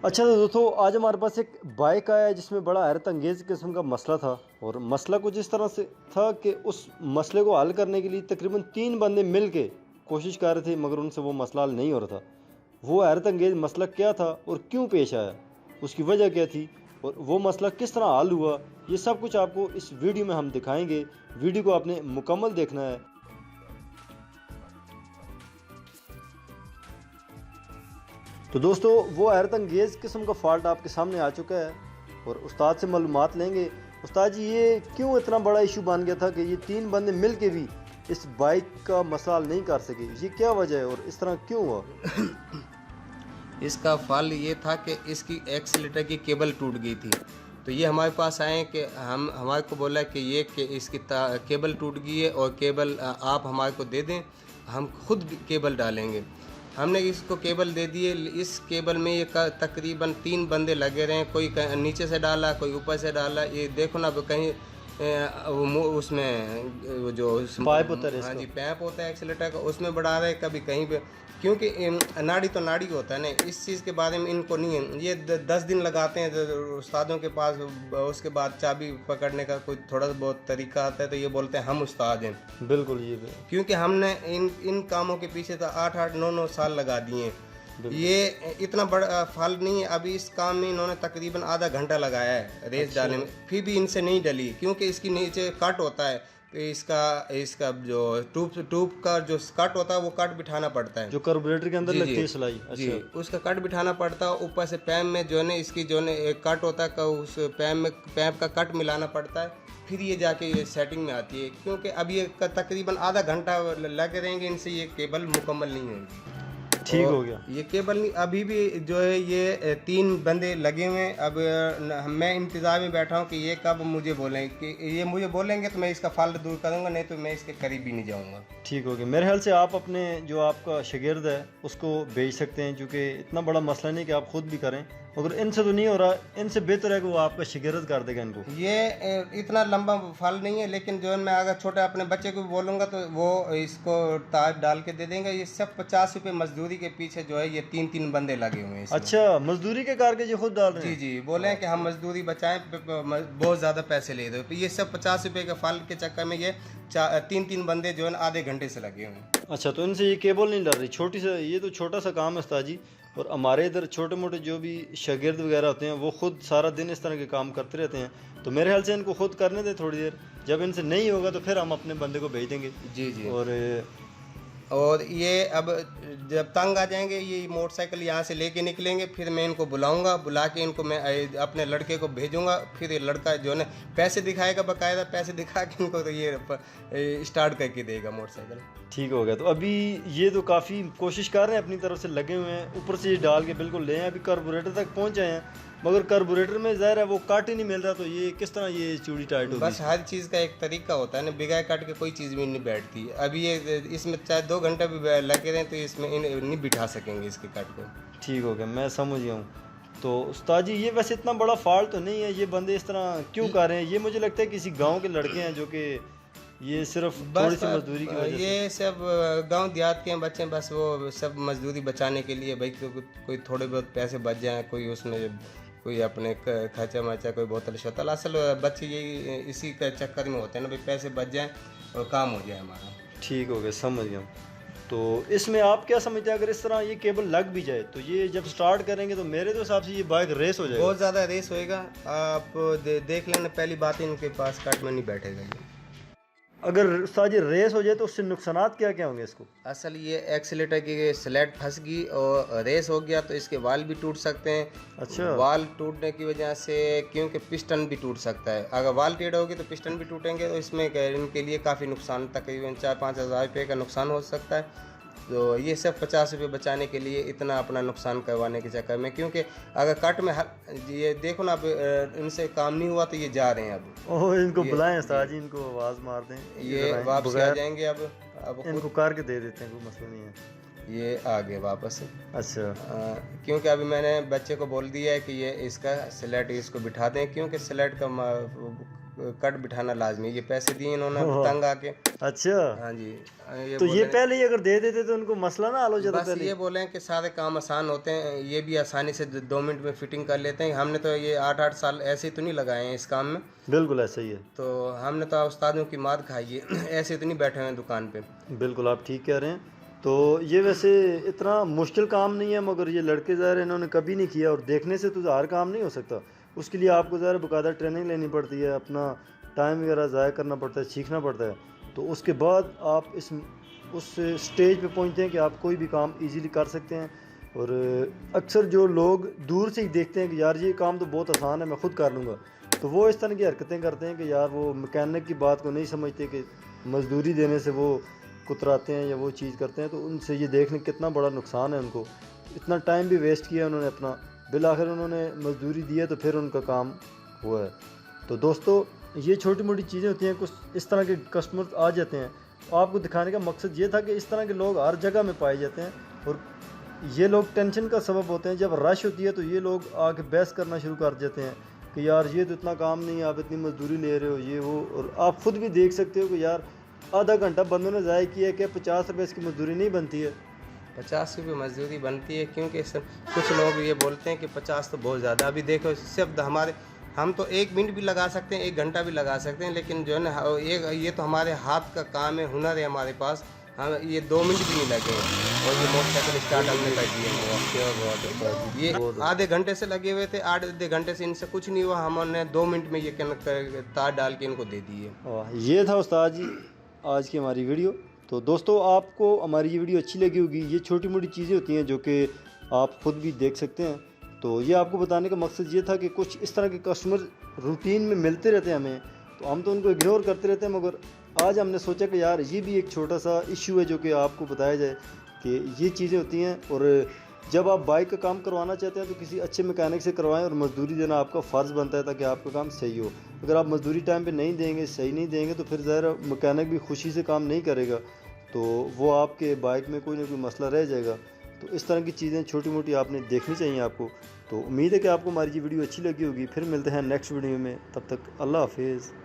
अच्छा तो दोस्तों आज हमारे पास एक बाइक आया है जिसमें बड़ा हैरत अंगेज किस्म का मसला था। और मसला कुछ इस तरह से था कि उस मसले को हल करने के लिए तकरीबन 3 बंदे मिल के कोशिश कर रहे थे, मगर उनसे वो मसला हल नहीं हो रहा था। वो हैरत अंगेज मसला क्या था और क्यों पेश आया, उसकी वजह क्या थी और वो मसला किस तरह हल हुआ, ये सब कुछ आपको इस वीडियो में हम दिखाएंगे। वीडियो को आपने मुकम्मल देखना है। तो दोस्तों वो हैरत अंगेज़ किस्म का फ़ॉल्ट आपके सामने आ चुका है और उस्ताद से मालूमात लेंगे। उस्ताद जी, ये क्यों इतना बड़ा इशू बन गया था कि ये 3 बंदे मिल के भी इस बाइक का मसला हल नहीं कर सके, ये क्या वजह है और इस तरह क्यों हुआ? इसका फल ये था कि इसकी एक्सीलेटर की केबल टूट गई थी। तो ये हमारे पास आए कि हमारे को बोला कि ये कि इसकी केबल टूट गई है और केबल आप हमारे को दे दें, हम खुद केबल डालेंगे। हमने इसको केबल दे दिए। इस केबल में ये तकरीबन 3 बंदे लगे रहे, कोई नीचे से डाला, कोई ऊपर से डाला। ये देखो ना, कहीं उसमें वो जो पाइप होता है, हाँ जी, पैप होता है एक्सीलेटर का, उसमें बढ़ा रहे, कभी कहीं पे, क्योंकि नाड़ी तो नाड़ी होता है ना। इस चीज़ के बारे में इनको नहीं है। ये 10 दिन लगाते हैं उस्तादों के पास, उसके बाद चाबी पकड़ने का कोई थोड़ा बहुत तरीका आता है तो ये बोलते हैं हम उस्ताद हैं। बिल्कुल, ये क्योंकि हमने इन कामों के पीछे तो 8-8 9-9 साल लगा दिए हैं। ये इतना बड़ा फल नहीं है। अभी इस काम में इन्होंने तकरीबन आधा घंटा लगाया है रेस डालने में, फिर भी इनसे नहीं डली, क्योंकि इसकी नीचे कट होता है। तो इसका जो ट्यूब का जो कट होता है वो कट बिठाना पड़ता है, जो कार्बोरेटर के अंदर जी लगती है जी सिलाई। जी, अच्छा, उसका कट बिठाना पड़ता है। ऊपर से पैप में जो है ना, इसकी जो है एक कट होता है, उस पैप का कट मिलाना पड़ता है, फिर ये जाके ये सेटिंग में आती है। क्योंकि अब ये तकरीबन आधा घंटा लगे रहेंगे, इनसे ये केबल मुकम्मल नहीं होगी। ठीक हो गया। ये केबल नहीं, अभी भी जो है ये 3 बंदे लगे हुए हैं। अब मैं इंतज़ार में बैठा हूँ कि ये कब मुझे बोलें, कि ये मुझे बोलेंगे तो मैं इसका फल दूर करूँगा, नहीं तो मैं इसके करीब भी नहीं जाऊँगा। ठीक हो गया। मेरे ख्याल से आप अपने जो आपका शागिर्द है उसको भेज सकते हैं, क्योंकि इतना बड़ा मसला नहीं कि आप खुद भी करें, मगर इनसे तो नहीं हो रहा। इनसे बेहतर है कि वो आपका शागिर्द कर देगा इनको। ये इतना लंबा फल नहीं है, लेकिन जो है मैं अगर छोटे अपने बच्चे को भी बोलूँगा तो वो इसको तार डाल के दे देंगे। ये सब 50 रुपये मजदूरी के पीछे जो है ये 3 बंदे लगे हुए हैं इसमें। अच्छा, मजदूरी के कार के जो खुद डाल रहे जी हैं? जी, बोले हैं कि हम मजदूरी बचाएं, बहुत ज़्यादा पैसे ले रहे हो। ये सब 50 रुपये के फल के चक्कर में ये 3 बंदे जो है ना आधे घंटे से लगे हुए हैं। अच्छा, तो इनसे ये केबल नहीं डर रही? छोटी सा, ये तो छोटा सा काम है उस्ताद जी। और हमारे इधर छोटे मोटे जो भी शागिर्द वगैरह होते हैं वो खुद सारा दिन इस तरह के काम करते रहते हैं। तो मेरे ख्याल से इनको खुद करने दें थोड़ी देर, जब इनसे नहीं होगा तो फिर हम अपने बंदे को भेज देंगे। जी जी। और ये अब जब तंग आ जाएंगे, ये मोटरसाइकिल यहाँ से लेके निकलेंगे, फिर मैं इनको बुलाऊंगा, बुला के इनको मैं अपने लड़के को भेजूंगा। फिर ये लड़का जो है ना पैसे दिखाएगा, बाकायदा पैसे दिखा के इनको तो ये स्टार्ट करके देगा मोटरसाइकिल। ठीक हो गया। तो अभी ये तो काफ़ी कोशिश कर रहे हैं, अपनी तरफ से लगे हुए हैं, ऊपर से ये डाल के बिल्कुल ले हैं। अभी कार्बोरेटर तक पहुँच जाए हैं, मगर कार्बोरेटर में ज़ाहिर है वो काट ही नहीं मिल रहा। तो ये किस तरह ये चूड़ी टाइट होगी? बस हर चीज़ का एक तरीका होता है ना, बिगाड़ काट के कोई चीज़ भी नहीं बैठती। अभी ये इसमें चाहे 2 घंटे भी लगे रहें तो इसमें नहीं बिठा सकेंगे इसके कट को। ठीक हो गया, मैं समझ गया हूँ। तो उस्ताद जी, ये वैसे इतना बड़ा फॉल्ट तो नहीं है, ये बंदे इस तरह क्यों कर रहे हैं? ये मुझे लगता है किसी गांव के लड़के हैं जो कि ये सिर्फ थोड़ी सी मजदूरी की वजह से। ये सब गांव देहात के हैं बच्चे, बस वो सब मजदूरी बचाने के लिए भाई, कोई थोड़े बहुत पैसे बच जाएँ, कोई उसमें कोई अपने खर्चा मर्चा, कोई बोतल शोतल। असल बच्चे यही इसी के चक्कर में होते हैं ना भाई, पैसे बच जाएँ और काम हो जाए हमारा। ठीक हो गया, समझ गया हूँ। तो इसमें आप क्या समझते हैं, अगर इस तरह ये केबल लग भी जाए तो ये जब स्टार्ट करेंगे तो मेरे तो हिसाब से ये बाइक रेस हो जाएगा। बहुत ज़्यादा रेस होएगा। आप देख लेना, पहली बात इनके पास कट में नहीं बैठेगा ये। अगर उस्ताद जी रेस हो जाए तो उससे नुकसानात क्या क्या होंगे इसको? असल ये एक्सीलेटर की स्लेट फंस गई और रेस हो गया तो इसके वाल भी टूट सकते हैं। अच्छा, वाल टूटने की वजह से, क्योंकि पिस्टन भी टूट सकता है। अगर वाल टेढ़ा होगी तो पिस्टन भी टूटेंगे, तो इसमें इनके लिए काफ़ी नुकसान, तकरीबन 4-5 हज़ार रुपये का नुकसान हो सकता है। तो ये सब 50 रुपये बचाने के लिए इतना अपना नुकसान करवाने के चक्कर में, क्योंकि अगर कट में ये देखो ना, अब इनसे काम नहीं हुआ तो ये जा रहे हैं। अब ओह, इनको बुलाएं उस्ताद जी, इनको आवाज़ मार दें, ये वापस आ जाएंगे। अब इनको करके दे देते हैं, कोई मसला नहीं है। ये आ गए वापस। अच्छा, क्योंकि अभी मैंने बच्चे को बोल दिया है कि ये इसका स्लेट इसको बिठा दें, क्योंकि स्लेट का कट बिठाना लाजमी। ये पैसे दिए इन्होंने तंग आके। अच्छा, हाँ जी। ये तो ये बोले पहले ही अगर दे देते तो उनको मसला ना हल हो जाता बस पहले। ये बोले हैं कि सारे काम आसान होते हैं, ये भी आसानी से 2 मिनट में फिटिंग कर लेते हैं। हमने तो ये 8-8 साल ऐसे तो नहीं लगाए हैं इस काम में, बिल्कुल ऐसा ही है। तो हमने तो उस्तादों की मात खाई है ऐसे तो नहीं बैठे हुए हैं दुकान पे। बिल्कुल आप ठीक कह रहे हैं। तो ये वैसे इतना मुश्किल काम नहीं है, मगर ये लड़के ज़ाहिर इन्होंने कभी नहीं किया, और देखने से तो हर काम नहीं हो सकता। उसके लिए आपको ज़ाहिर बाकायदा ट्रेनिंग लेनी पड़ती है, अपना टाइम वगैरह ज़ाया करना पड़ता है, सीखना पड़ता है। तो उसके बाद आप उस स्टेज पे पहुंचते हैं कि आप कोई भी काम इजीली कर सकते हैं। और अक्सर जो लोग दूर से ही देखते हैं कि यार ये काम तो बहुत आसान है, मैं ख़ुद कर लूँगा, तो वो इस तरह की हरकतें करते हैं कि यार वो मैकेनिक की बात को नहीं समझते कि मजदूरी देने से वो कुतराते हैं या वो चीज़ करते हैं। तो उनसे ये देख लें कितना बड़ा नुकसान है उनको, इतना टाइम भी वेस्ट किया उन्होंने अपना, बिल आखिर उन्होंने मजदूरी दी है तो फिर उनका काम हुआ है। तो दोस्तों ये छोटी मोटी चीज़ें होती हैं, कुछ इस तरह के कस्टमर आ जाते हैं। आपको दिखाने का मकसद ये था कि इस तरह के लोग हर जगह में पाए जाते हैं, और ये लोग टेंशन का सबब होते हैं। जब रश होती है तो ये लोग आके बहस करना शुरू कर देते हैं कि यार ये तो इतना काम नहीं है, आप इतनी मजदूरी ले रहे हो, ये वो। और आप खुद भी देख सकते हो कि यार आधा घंटा बंदों ने ज़ाया किया है, कि 50 रुपये इसकी मजदूरी नहीं बनती है। 50 रुपये मजदूरी बनती है, क्योंकि कुछ लोग ये बोलते हैं कि 50 तो बहुत ज़्यादा। अभी देखो सिर्फ हम तो 1 मिनट भी लगा सकते हैं, 1 घंटा भी लगा सकते हैं, लेकिन जो है ना ये तो हमारे हाथ का काम है, हुनर है हमारे पास। हम ये 2 मिनट भी नहीं लगे, और ये मोटरसाइकिल स्टार्ट हमने कर दिए। ये आधे घंटे से लगे हुए थे, आधे घंटे से इनसे कुछ नहीं हुआ, हमने 2 मिनट में ये तार डाल के इनको दे दिए। ये था उस्ताद जी आज की हमारी वीडियो। तो दोस्तों आपको हमारी ये वीडियो अच्छी लगी होगी। ये छोटी मोटी चीज़ें होती हैं जो कि आप खुद भी देख सकते हैं। तो ये आपको बताने का मकसद ये था कि कुछ इस तरह के कस्टमर रूटीन में मिलते रहते हैं हमें, तो हम तो उनको इग्नोर करते रहते हैं, मगर आज हमने सोचा कि यार ये भी एक छोटा सा इशू है जो कि आपको बताया जाए कि ये चीज़ें होती हैं। और जब आप बाइक का काम करवाना चाहते हैं तो किसी अच्छे मैकेनिक से करवाएं, और मजदूरी देना आपका फ़र्ज़ बनता है ताकि आपका काम सही हो। अगर आप मजदूरी टाइम पे नहीं देंगे, सही नहीं देंगे, तो फिर ज़ाहिर मैकेनिक भी खुशी से काम नहीं करेगा, तो वो आपके बाइक में कोई ना कोई मसला रह जाएगा। तो इस तरह की चीज़ें छोटी मोटी आपने देखनी चाहिए आपको। तो उम्मीद है कि आपको हमारी ये वीडियो अच्छी लगी होगी। फिर मिलते हैं नेक्स्ट वीडियो में, तब तक अल्लाह हाफिज़।